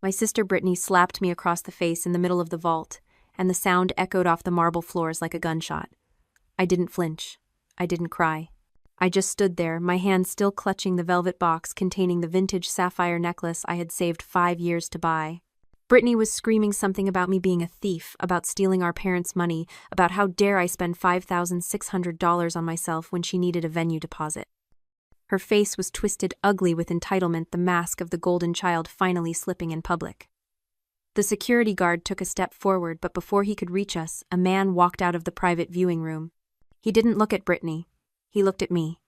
My sister Brittany slapped me across the face in the middle of the vault, and the sound echoed off the marble floors like a gunshot. I didn't flinch. I didn't cry. I just stood there, my hand still clutching the velvet box containing the vintage sapphire necklace I had saved 5 years to buy. Brittany was screaming something about me being a thief, about stealing our parents' money, about how dare I spend $5,600 on myself when she needed a venue deposit. Her face was twisted ugly with entitlement, the mask of the golden child finally slipping in public. The security guard took a step forward, but before he could reach us, a man walked out of the private viewing room. He didn't look at Brittany. He looked at me.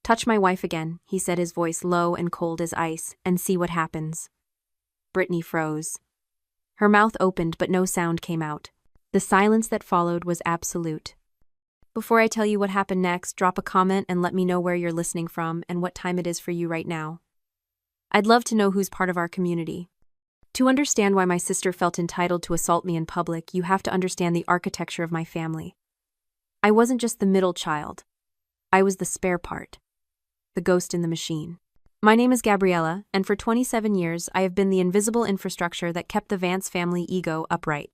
"Touch my wife again," he said, his voice low and cold as ice, "and see what happens." Brittany froze. Her mouth opened, but no sound came out. The silence that followed was absolute. Before I tell you what happened next, drop a comment and let me know where you're listening from and what time it is for you right now. I'd love to know who's part of our community. To understand why my sister felt entitled to assault me in public, you have to understand the architecture of my family. I wasn't just the middle child. I was the spare part. The ghost in the machine. My name is Gabriella, and for 27 years I have been the invisible infrastructure that kept the Vance family ego upright.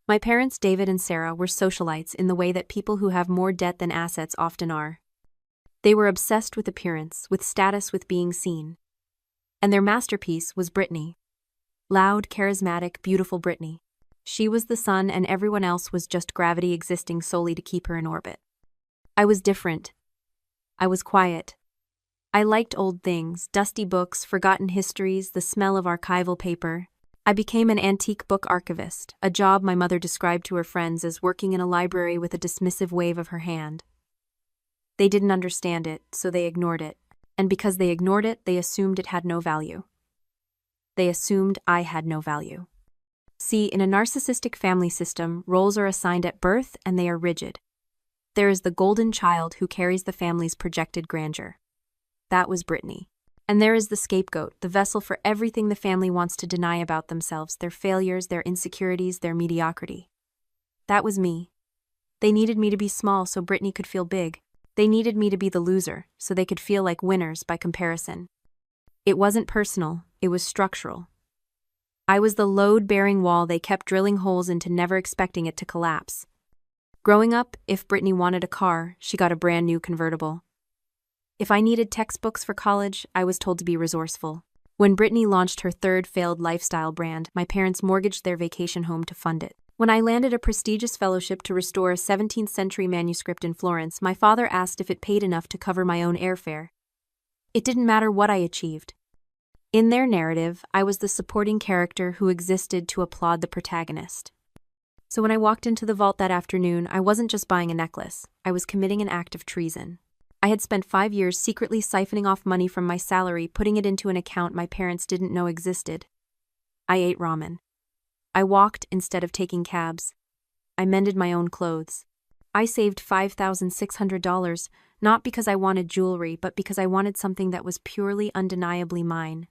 My parents, David and Sarah, were socialites in the way that people who have more debt than assets often are. They were obsessed with appearance, with status, with being seen. And their masterpiece was Brittany. Loud, charismatic, beautiful Brittany. She was the sun, and everyone else was just gravity existing solely to keep her in orbit. I was different. I was quiet. I liked old things, dusty books, forgotten histories, the smell of archival paper. I became an antique book archivist, a job my mother described to her friends as working in a library with a dismissive wave of her hand. They didn't understand it, so they ignored it. And because they ignored it, they assumed it had no value. They assumed I had no value. See, in a narcissistic family system, roles are assigned at birth and they are rigid. There is the golden child who carries the family's projected grandeur. That was Brittany. And there is the scapegoat, the vessel for everything the family wants to deny about themselves, their failures, their insecurities, their mediocrity. That was me. They needed me to be small so Brittany could feel big. They needed me to be the loser so they could feel like winners by comparison. It wasn't personal, it was structural. I was the load-bearing wall they kept drilling holes into, never expecting it to collapse. Growing up, if Brittany wanted a car, she got a brand new convertible. If I needed textbooks for college, I was told to be resourceful. When Brittany launched her third failed lifestyle brand, my parents mortgaged their vacation home to fund it. When I landed a prestigious fellowship to restore a 17th century manuscript in Florence, my father asked if it paid enough to cover my own airfare. It didn't matter what I achieved. In their narrative, I was the supporting character who existed to applaud the protagonist. So when I walked into the vault that afternoon, I wasn't just buying a necklace. I was committing an act of treason. I had spent 5 years secretly siphoning off money from my salary, putting it into an account my parents didn't know existed. I ate ramen. I walked instead of taking cabs. I mended my own clothes. I saved $5,600, not because I wanted jewelry, but because I wanted something that was purely, undeniably mine.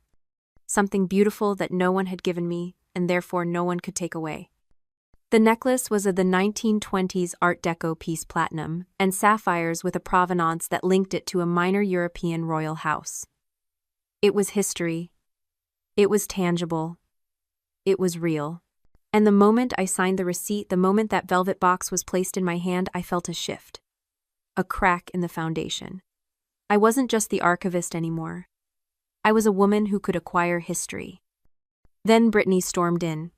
Something beautiful that no one had given me, and therefore no one could take away. The necklace was of the 1920s Art Deco piece platinum, and sapphires with a provenance that linked it to a minor European royal house. It was history. It was tangible. It was real. And the moment I signed the receipt, the moment that velvet box was placed in my hand, I felt a shift. A crack in the foundation. I wasn't just the archivist anymore. I was a woman who could acquire history. Then Brittany stormed in.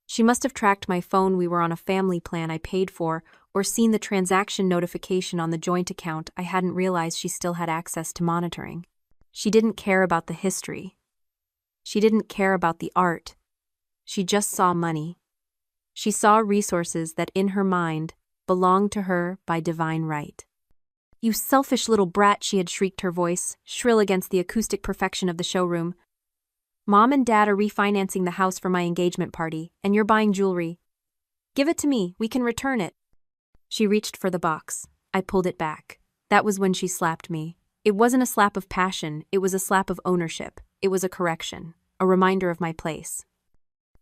She must have tracked my phone, we were on a family plan I paid for, or seen the transaction notification on the joint account. I hadn't realized she still had access to monitoring. She didn't care about the history. She didn't care about the art. She just saw money. She saw resources that, in her mind, belonged to her by divine right. "You selfish little brat," she had shrieked, her voice shrill against the acoustic perfection of the showroom. "Mom and Dad are refinancing the house for my engagement party, and you're buying jewelry. Give it to me, we can return it." She reached for the box. I pulled it back. That was when she slapped me. It wasn't a slap of passion, it was a slap of ownership. It was a correction, a reminder of my place.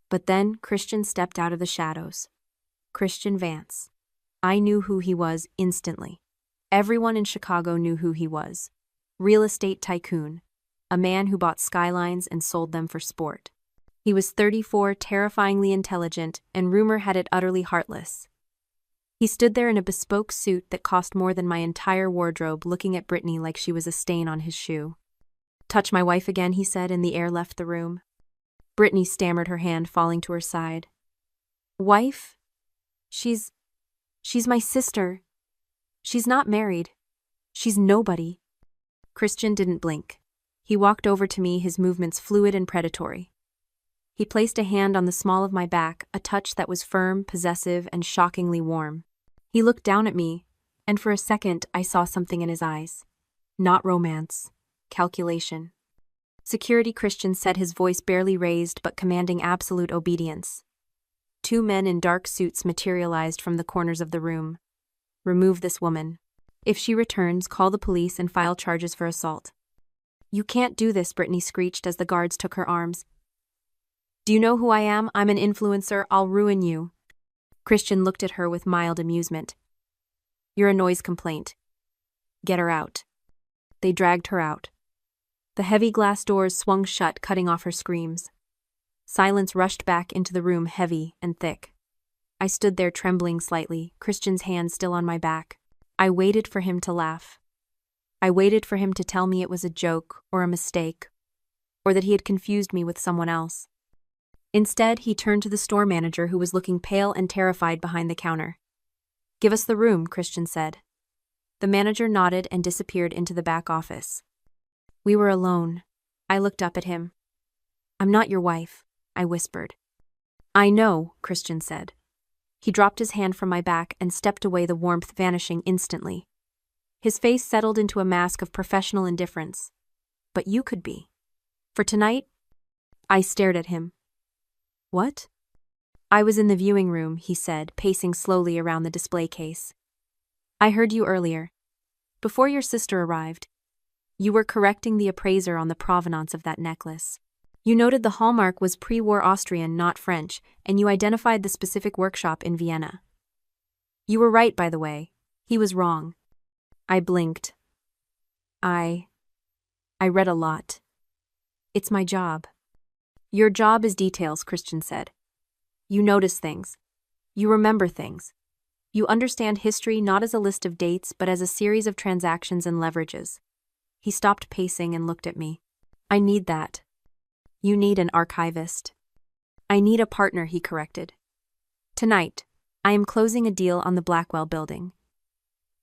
But then Christian stepped out of the shadows. Christian Vance. I knew who he was instantly. Everyone in Chicago knew who he was. Real estate tycoon. A man who bought skylines and sold them for sport. He was 34, terrifyingly intelligent, and rumor had it utterly heartless. He stood there in a bespoke suit that cost more than my entire wardrobe, looking at Brittany like she was a stain on his shoe. "Touch my wife again," he said, and the air left the room. Brittany stammered, her hand falling to her side. "Wife? She's my sister. She's not married. She's nobody." Christian didn't blink. He walked over to me, his movements fluid and predatory. He placed a hand on the small of my back, a touch that was firm, possessive, and shockingly warm. He looked down at me, and for a second I saw something in his eyes. Not romance. Calculation. "Security," Christian said, his voice barely raised but commanding absolute obedience. Two men in dark suits materialized from the corners of the room. "Remove this woman. If she returns, call the police and file charges for assault." "You can't do this," Brittany screeched as the guards took her arms. "Do you know who I am? I'm an influencer. I'll ruin you." Christian looked at her with mild amusement. "You're a noise complaint. Get her out." They dragged her out. The heavy glass doors swung shut, cutting off her screams. Silence rushed back into the room, heavy and thick. I stood there trembling slightly, Christian's hand still on my back. I waited for him to laugh. I waited for him to tell me it was a joke or a mistake, or that he had confused me with someone else. Instead, he turned to the store manager, who was looking pale and terrified behind the counter. "Give us the room," Christian said. The manager nodded and disappeared into the back office. We were alone. I looked up at him. "I'm not your wife," I whispered. "I know," Christian said. He dropped his hand from my back and stepped away, the warmth vanishing instantly. His face settled into a mask of professional indifference. "But you could be. For tonight?" I stared at him. "What?" "I was in the viewing room," he said, pacing slowly around the display case. "I heard you earlier. Before your sister arrived. You were correcting the appraiser on the provenance of that necklace. You noted the hallmark was pre-war Austrian, not French, and you identified the specific workshop in Vienna. You were right, by the way. He was wrong." I blinked. I read a lot. It's my job." "Your job is details," Christian said. "You notice things. You remember things. You understand history not as a list of dates, but as a series of transactions and leverages." He stopped pacing and looked at me. "I need that." "You need an archivist." "I need a partner," he corrected. "Tonight, I am closing a deal on the Blackwell building.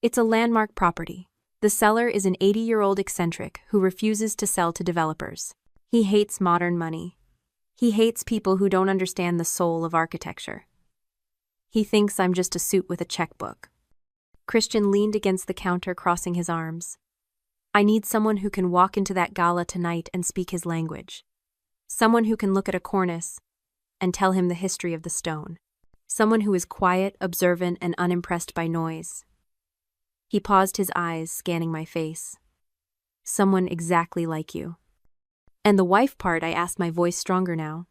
It's a landmark property. The seller is an 80-year-old eccentric who refuses to sell to developers. He hates modern money. He hates people who don't understand the soul of architecture. He thinks I'm just a suit with a checkbook." Christian leaned against the counter, crossing his arms. "I need someone who can walk into that gala tonight and speak his language. Someone who can look at a cornice and tell him the history of the stone. Someone who is quiet, observant, and unimpressed by noise." He paused, his eyes scanning my face. "Someone exactly like you." "And the wife part?" I asked, my voice stronger now.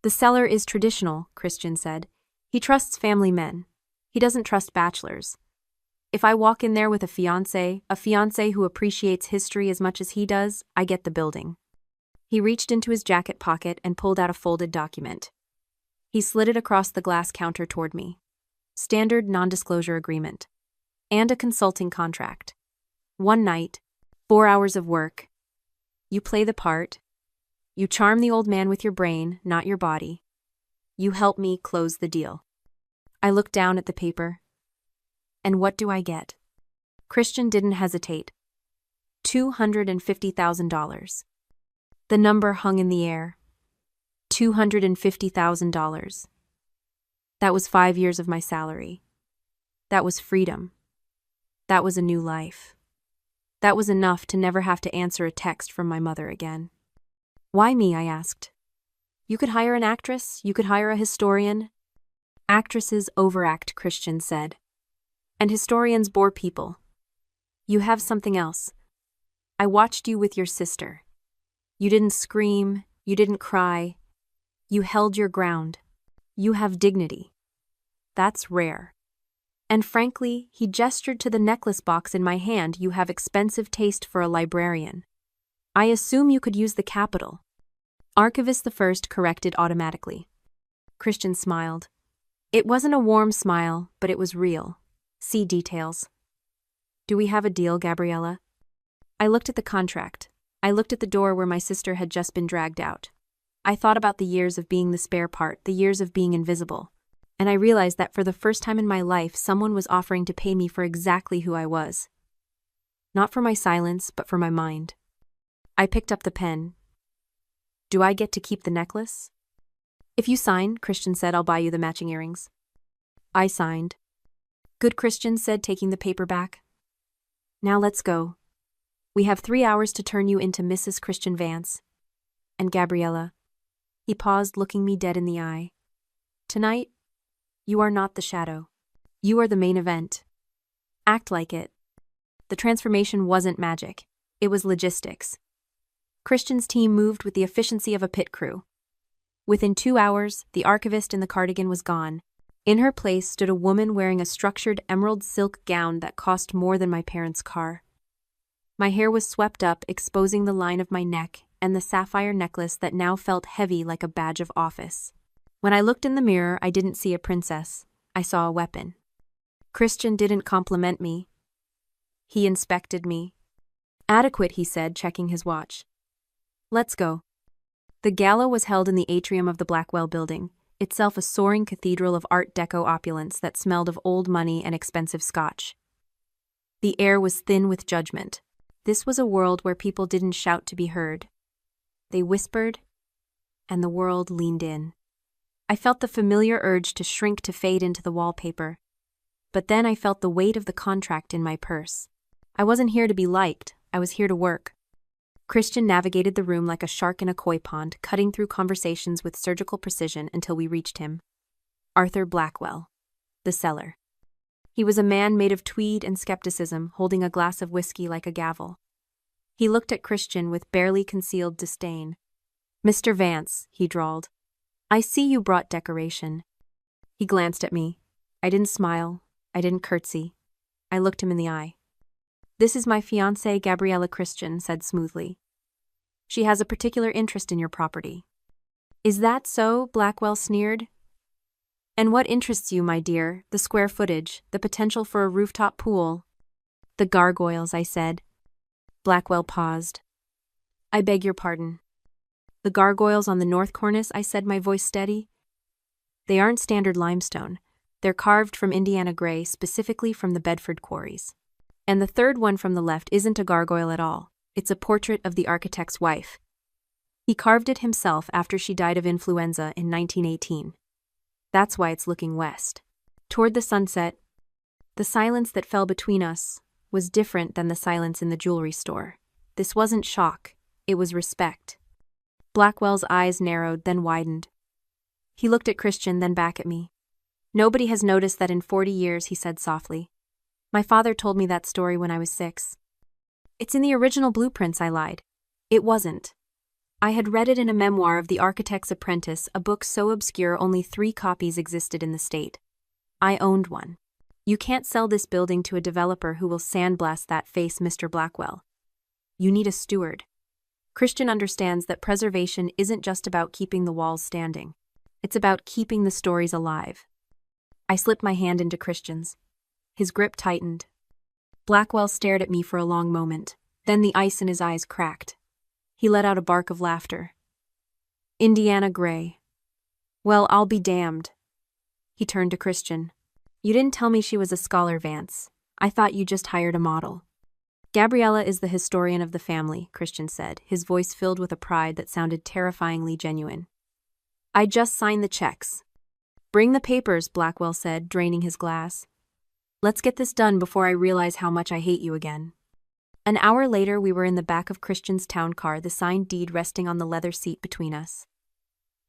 "The seller is traditional," Christian said. "He trusts family men. He doesn't trust bachelors. If I walk in there with a fiancé who appreciates history as much as he does, I get the building." He reached into his jacket pocket and pulled out a folded document. He slid it across the glass counter toward me. "Standard non-disclosure agreement. And a consulting contract. 1 night, 4 hours of work. You play the part. You charm the old man with your brain, not your body. You help me close the deal." I looked down at the paper. "And what do I get?" Christian didn't hesitate. $250,000. The number hung in the air. $250,000. That was 5 years of my salary. That was freedom. That was a new life. That was enough to never have to answer a text from my mother again. "Why me?" I asked. "You could hire an actress, you could hire a historian." "Actresses overact," Christian said. "And historians bore people. You have something else. I watched you with your sister. You didn't scream, you didn't cry. You held your ground. You have dignity. That's rare. And frankly," he gestured to the necklace box in my hand, "you have expensive taste for a librarian. I assume you could use the capital." Archivist the First corrected automatically. Christian smiled. It wasn't a warm smile, but it was real. See details. Do we have a deal, Gabriella? I looked at the contract. I looked at the door where my sister had just been dragged out. I thought about the years of being the spare part, the years of being invisible. And I realized that for the first time in my life, someone was offering to pay me for exactly who I was. Not for my silence, but for my mind. I picked up the pen. Do I get to keep the necklace? If you sign, Christian said, I'll buy you the matching earrings. I signed. Good, Christian said, taking the paper back. Now let's go. We have 3 hours to turn you into Mrs. Christian Vance. And Gabriella. He paused, looking me dead in the eye. Tonight, you are not the shadow. You are the main event. Act like it. The transformation wasn't magic. It was logistics. Christian's team moved with the efficiency of a pit crew. Within 2 hours, the archivist in the cardigan was gone. In her place stood a woman wearing a structured emerald silk gown that cost more than my parents' car. My hair was swept up, exposing the line of my neck and the sapphire necklace that now felt heavy like a badge of office. When I looked in the mirror, I didn't see a princess. I saw a weapon. Christian didn't compliment me. He inspected me. Adequate, he said, checking his watch. Let's go. The gala was held in the atrium of the Blackwell building, itself a soaring cathedral of Art Deco opulence that smelled of old money and expensive scotch. The air was thin with judgment. This was a world where people didn't shout to be heard. They whispered, and the world leaned in. I felt the familiar urge to shrink, to fade into the wallpaper. But then I felt the weight of the contract in my purse. I wasn't here to be liked, I was here to work. Christian navigated the room like a shark in a koi pond, cutting through conversations with surgical precision until we reached him. Arthur Blackwell, the seller. He was a man made of tweed and skepticism, holding a glass of whiskey like a gavel. He looked at Christian with barely concealed disdain. Mr. Vance, he drawled. I see you brought decoration. He glanced at me. I didn't smile. I didn't curtsy. I looked him in the eye. This is my fiancée, Gabriella, Christian said smoothly. She has a particular interest in your property. Is that so? Blackwell sneered. And what interests you, my dear? The square footage, the potential for a rooftop pool. The gargoyles, I said. Blackwell paused. I beg your pardon. The gargoyles on the north cornice, I said, my voice steady. They aren't standard limestone. They're carved from Indiana gray, specifically from the Bedford quarries. And the third one from the left isn't a gargoyle at all. It's a portrait of the architect's wife. He carved it himself after she died of influenza in 1918. That's why it's looking west. Toward the sunset, the silence that fell between us was different than the silence in the jewelry store. This wasn't shock, it was respect. Blackwell's eyes narrowed, then widened. He looked at Christian, then back at me. Nobody has noticed that in 40 years, he said softly. My father told me that story when I was 6. It's in the original blueprints, I lied. It wasn't. I had read it in a memoir of the architect's apprentice, a book so obscure only 3 copies existed in the state. I owned one. You can't sell this building to a developer who will sandblast that face, Mr. Blackwell. You need a steward. Christian understands that preservation isn't just about keeping the walls standing. It's about keeping the stories alive. I slipped my hand into Christian's. His grip tightened. Blackwell stared at me for a long moment. Then the ice in his eyes cracked. He let out a bark of laughter. Indiana gray. Well, I'll be damned. He turned to Christian. You didn't tell me she was a scholar, Vance. I thought you just hired a model. Gabriella is the historian of the family, Christian said, his voice filled with a pride that sounded terrifyingly genuine. I just signed the checks. Bring the papers, Blackwell said, draining his glass. Let's get this done before I realize how much I hate you again. An hour later, we were in the back of Christian's town car, the signed deed resting on the leather seat between us.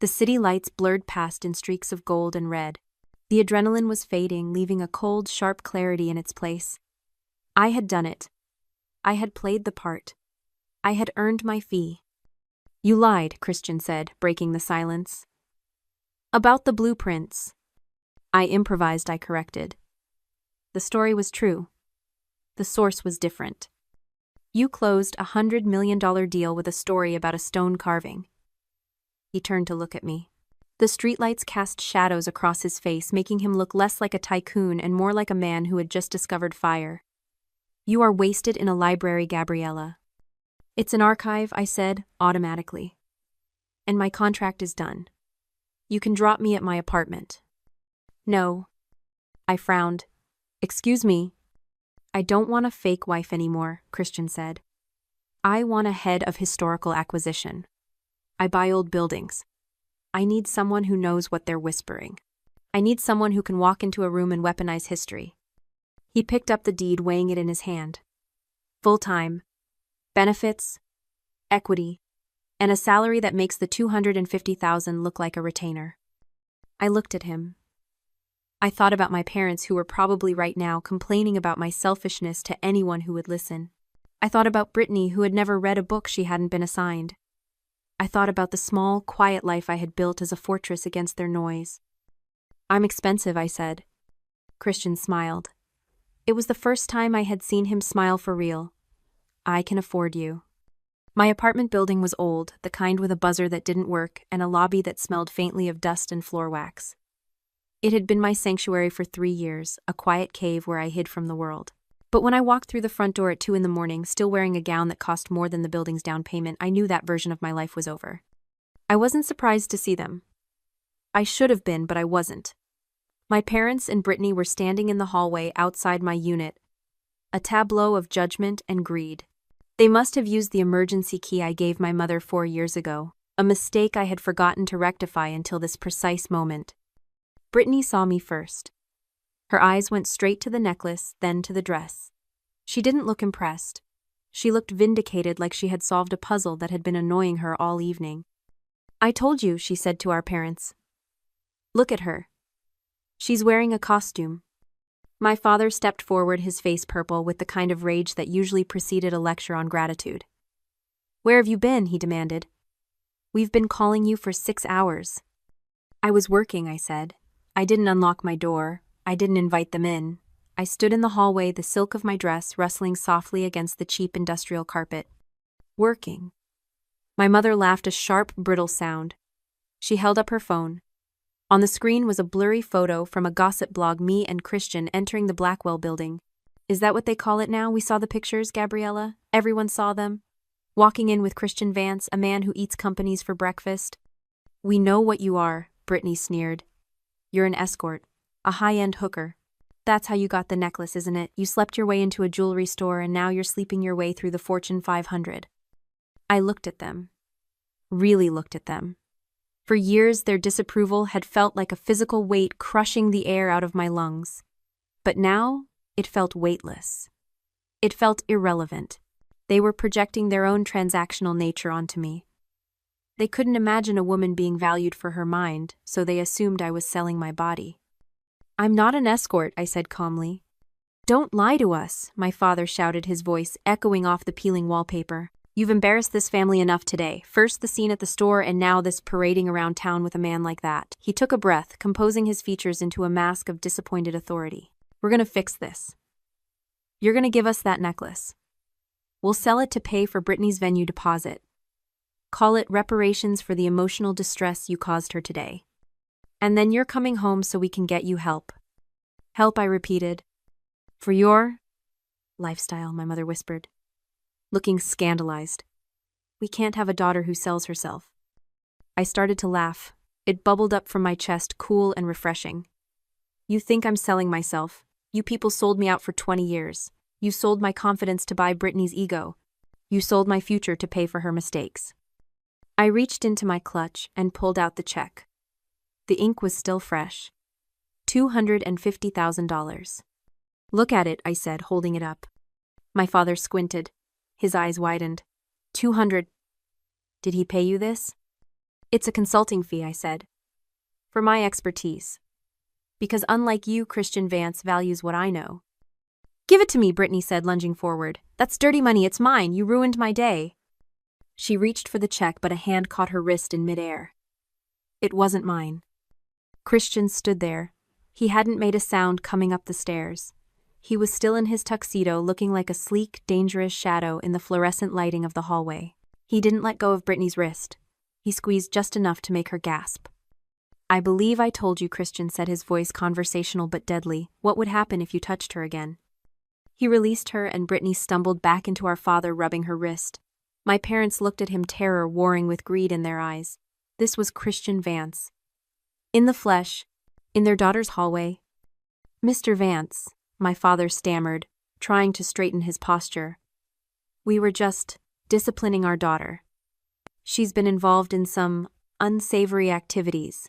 The city lights blurred past in streaks of gold and red. The adrenaline was fading, leaving a cold, sharp clarity in its place. I had done it. I had played the part. I had earned my fee. You lied, Christian said, breaking the silence. About the blueprints. I improvised, I corrected. The story was true. The source was different. You closed a $100 million deal with a story about a stone carving. He turned to look at me. The streetlights cast shadows across his face, making him look less like a tycoon and more like a man who had just discovered fire. You are wasted in a library, Gabriella. It's an archive, I said, automatically. And my contract is done. You can drop me at my apartment. No. I frowned. Excuse me. I don't want a fake wife anymore, Christian said. I want a head of historical acquisition. I buy old buildings. I need someone who knows what they're whispering. I need someone who can walk into a room and weaponize history. He picked up the deed, weighing it in his hand. Full-time, benefits, equity, and a salary that makes the $250,000 look like a retainer. I looked at him. I thought about my parents, who were probably right now complaining about my selfishness to anyone who would listen. I thought about Brittany, who had never read a book she hadn't been assigned. I thought about the small, quiet life I had built as a fortress against their noise. I'm expensive, I said. Christian smiled. It was the first time I had seen him smile for real. I can afford you. My apartment building was old, the kind with a buzzer that didn't work and a lobby that smelled faintly of dust and floor wax. It had been my sanctuary for 3 years, a quiet cave where I hid from the world. But when I walked through the front door at 2 a.m, still wearing a gown that cost more than the building's down payment, I knew that version of my life was over. I wasn't surprised to see them. I should have been, but I wasn't. My parents and Brittany were standing in the hallway outside my unit, a tableau of judgment and greed. They must have used the emergency key I gave my mother 4 years ago, a mistake I had forgotten to rectify until this precise moment. Brittany saw me first. Her eyes went straight to the necklace, then to the dress. She didn't look impressed. She looked vindicated, like she had solved a puzzle that had been annoying her all evening. I told you, she said to our parents. Look at her. She's wearing a costume. My father stepped forward, his face purple with the kind of rage that usually preceded a lecture on gratitude. Where have you been? He demanded. We've been calling you for 6 hours. I was working, I said. I didn't unlock my door. I didn't invite them in. I stood in the hallway, the silk of my dress rustling softly against the cheap industrial carpet. Working. My mother laughed, a sharp, brittle sound. She held up her phone. On the screen was a blurry photo from a gossip blog, me and Christian entering the Blackwell building. Is that what they call it now? We saw the pictures, Gabriella. Everyone saw them. Walking in with Christian Vance, a man who eats companies for breakfast. We know what you are, Brittany sneered. You're an escort. A high-end hooker. That's how you got the necklace, isn't it? You slept your way into a jewelry store and now you're sleeping your way through the Fortune 500. I looked at them. Really looked at them. For years, their disapproval had felt like a physical weight crushing the air out of my lungs. But now, it felt weightless. It felt irrelevant. They were projecting their own transactional nature onto me. They couldn't imagine a woman being valued for her mind, so they assumed I was selling my body. I'm not an escort, I said calmly. Don't lie to us, my father shouted, his voice echoing off the peeling wallpaper. You've embarrassed this family enough today. First the scene at the store and now this parading around town with a man like that. He took a breath, composing his features into a mask of disappointed authority. We're gonna fix this. You're gonna give us that necklace. We'll sell it to pay for Brittany's venue deposit. Call it reparations for the emotional distress you caused her today. And then you're coming home so we can get you help. Help, I repeated. For your lifestyle, my mother whispered, looking scandalized. We can't have a daughter who sells herself. I started to laugh. It bubbled up from my chest, cool and refreshing. You think I'm selling myself? You people sold me out for 20 years. You sold my confidence to buy Brittany's ego. You sold my future to pay for her mistakes. I reached into my clutch and pulled out the check. The ink was still fresh. $250,000. Look at it, I said, holding it up. My father squinted. His eyes widened. 200. Did he pay you this? It's a consulting fee, I said. For my expertise. Because unlike you, Christian Vance values what I know. Give it to me, Brittany said, lunging forward. That's dirty money, it's mine, you ruined my day. She reached for the check, but a hand caught her wrist in midair. It wasn't mine. Christian stood there. He hadn't made a sound coming up the stairs. He was still in his tuxedo, looking like a sleek, dangerous shadow in the fluorescent lighting of the hallway. He didn't let go of Brittany's wrist. He squeezed just enough to make her gasp. I believe I told you, Christian said, his voice conversational but deadly. What would happen if you touched her again? He released her and Brittany stumbled back into our father, rubbing her wrist. My parents looked at him, terror warring with greed in their eyes. This was Christian Vance. In the flesh, in their daughter's hallway. Mr. Vance, my father stammered, trying to straighten his posture. We were just disciplining our daughter. She's been involved in some unsavory activities.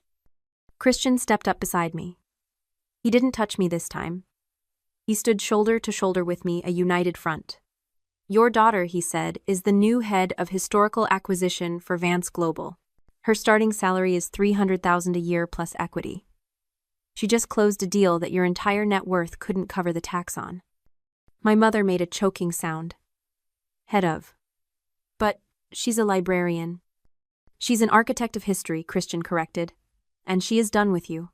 Christian stepped up beside me. He didn't touch me this time. He stood shoulder to shoulder with me, a united front. Your daughter, he said, is the new head of historical acquisition for Vance Global. Her starting salary is $300,000 a year plus equity. She just closed a deal that your entire net worth couldn't cover the tax on. My mother made a choking sound. Head of. But she's a librarian. She's an architect of history, Christian corrected. And she is done with you.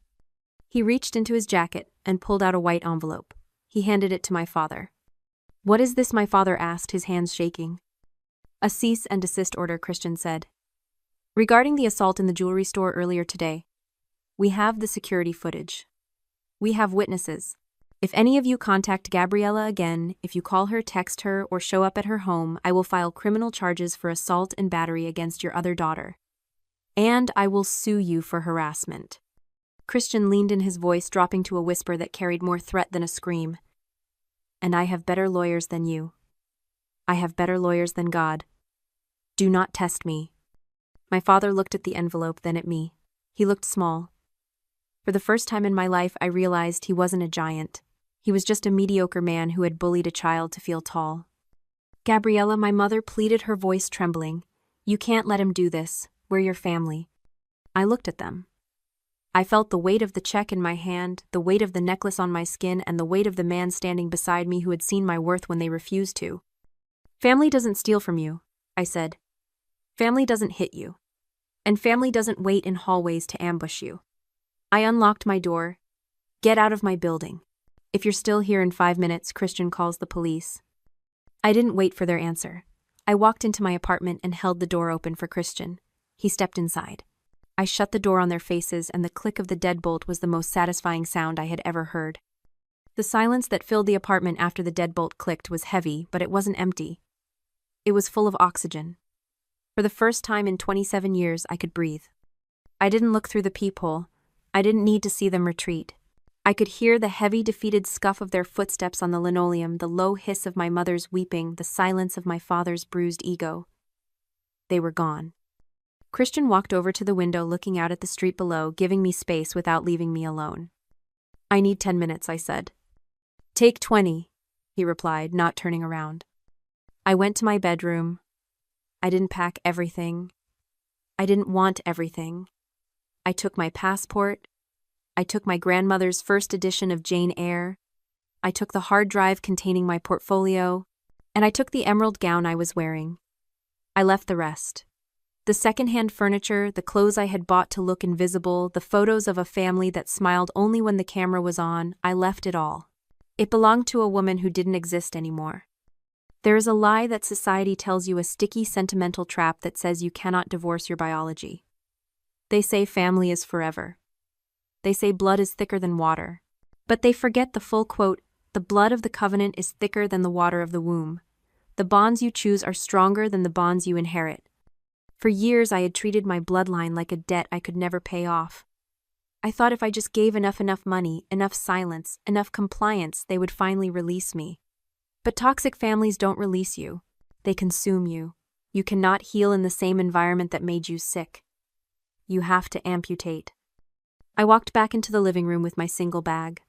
He reached into his jacket and pulled out a white envelope. He handed it to my father. What is this? My father asked, his hands shaking. A cease and desist order, Christian said. Regarding the assault in the jewelry store earlier today, we have the security footage. We have witnesses. If any of you contact Gabriella again, if you call her, text her, or show up at her home, I will file criminal charges for assault and battery against your other daughter. And I will sue you for harassment. Christian leaned in, his voice dropping to a whisper that carried more threat than a scream. And I have better lawyers than you. I have better lawyers than God. Do not test me. My father looked at the envelope, then at me. He looked small. For the first time in my life, I realized he wasn't a giant. He was just a mediocre man who had bullied a child to feel tall. Gabriella, my mother pleaded, her voice trembling. You can't let him do this. We're your family. I looked at them. I felt the weight of the check in my hand, the weight of the necklace on my skin, and the weight of the man standing beside me who had seen my worth when they refused to. Family doesn't steal from you, I said. Family doesn't hit you. And family doesn't wait in hallways to ambush you. I unlocked my door. Get out of my building. If you're still here in 5 minutes, Christian calls the police. I didn't wait for their answer. I walked into my apartment and held the door open for Christian. He stepped inside. I shut the door on their faces, and the click of the deadbolt was the most satisfying sound I had ever heard. The silence that filled the apartment after the deadbolt clicked was heavy, but it wasn't empty. It was full of oxygen. For the first time in 27 years, I could breathe. I didn't look through the peephole. I didn't need to see them retreat. I could hear the heavy, defeated scuff of their footsteps on the linoleum, the low hiss of my mother's weeping, the silence of my father's bruised ego. They were gone. Christian walked over to the window, looking out at the street below, giving me space without leaving me alone. I need 10 minutes, I said. Take 20, he replied, not turning around. I went to my bedroom. I didn't pack everything. I didn't want everything. I took my passport. I took my grandmother's first edition of Jane Eyre. I took the hard drive containing my portfolio. And I took the emerald gown I was wearing. I left the rest. The second-hand furniture, the clothes I had bought to look invisible, the photos of a family that smiled only when the camera was on, I left it all. It belonged to a woman who didn't exist anymore. There is a lie that society tells you, a sticky, sentimental trap that says you cannot divorce your biology. They say family is forever. They say blood is thicker than water. But they forget the full quote, the blood of the covenant is thicker than the water of the womb. The bonds you choose are stronger than the bonds you inherit. For years I had treated my bloodline like a debt I could never pay off. I thought if I just gave enough money, enough silence, enough compliance, they would finally release me. But toxic families don't release you. They consume you. You cannot heal in the same environment that made you sick. You have to amputate. I walked back into the living room with my single bag.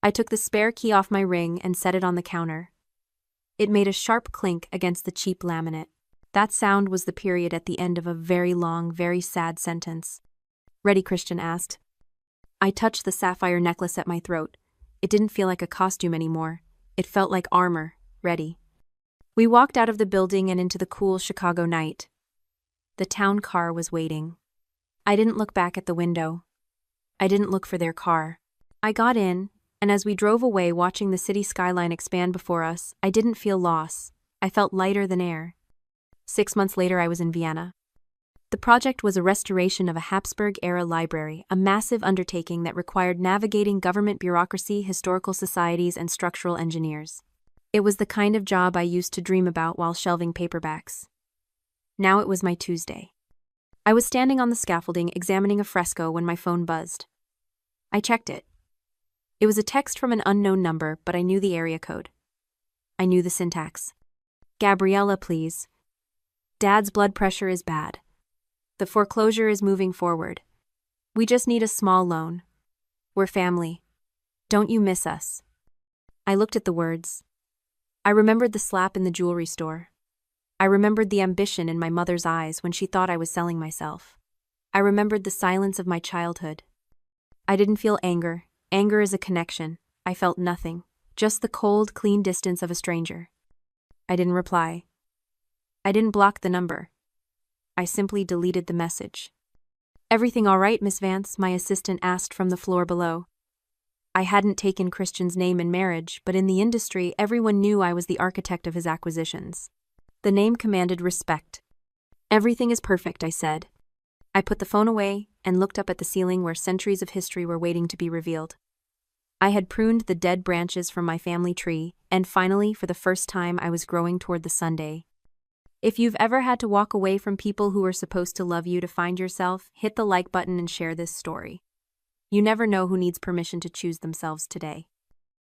I took the spare key off my ring and set it on the counter. It made a sharp clink against the cheap laminate. That sound was the period at the end of a very long, very sad sentence. Ready? Christian asked. I touched the sapphire necklace at my throat. It didn't feel like a costume anymore. It felt like armor. Ready. We walked out of the building and into the cool Chicago night. The town car was waiting. I didn't look back at the window. I didn't look for their car. I got in, and as we drove away watching the city skyline expand before us, I didn't feel loss. I felt lighter than air. 6 months later, I was in Vienna. The project was a restoration of a Habsburg-era library, a massive undertaking that required navigating government bureaucracy, historical societies, and structural engineers. It was the kind of job I used to dream about while shelving paperbacks. Now it was my Tuesday. I was standing on the scaffolding examining a fresco when my phone buzzed. I checked it. It was a text from an unknown number, but I knew the area code. I knew the syntax. Gabriella, please. Dad's blood pressure is bad. The foreclosure is moving forward. We just need a small loan. We're family. Don't you miss us? I looked at the words. I remembered the slap in the jewelry store. I remembered the ambition in my mother's eyes when she thought I was selling myself. I remembered the silence of my childhood. I didn't feel anger. Anger is a connection. I felt nothing. Just the cold, clean distance of a stranger. I didn't reply. I didn't block the number. I simply deleted the message. Everything all right, Miss Vance? My assistant asked from the floor below. I hadn't taken Christian's name in marriage, but in the industry, everyone knew I was the architect of his acquisitions. The name commanded respect. Everything is perfect, I said. I put the phone away and looked up at the ceiling where centuries of history were waiting to be revealed. I had pruned the dead branches from my family tree, and finally, for the first time, I was growing toward the Sunday. If you've ever had to walk away from people who were supposed to love you to find yourself, hit the like button and share this story. You never know who needs permission to choose themselves today.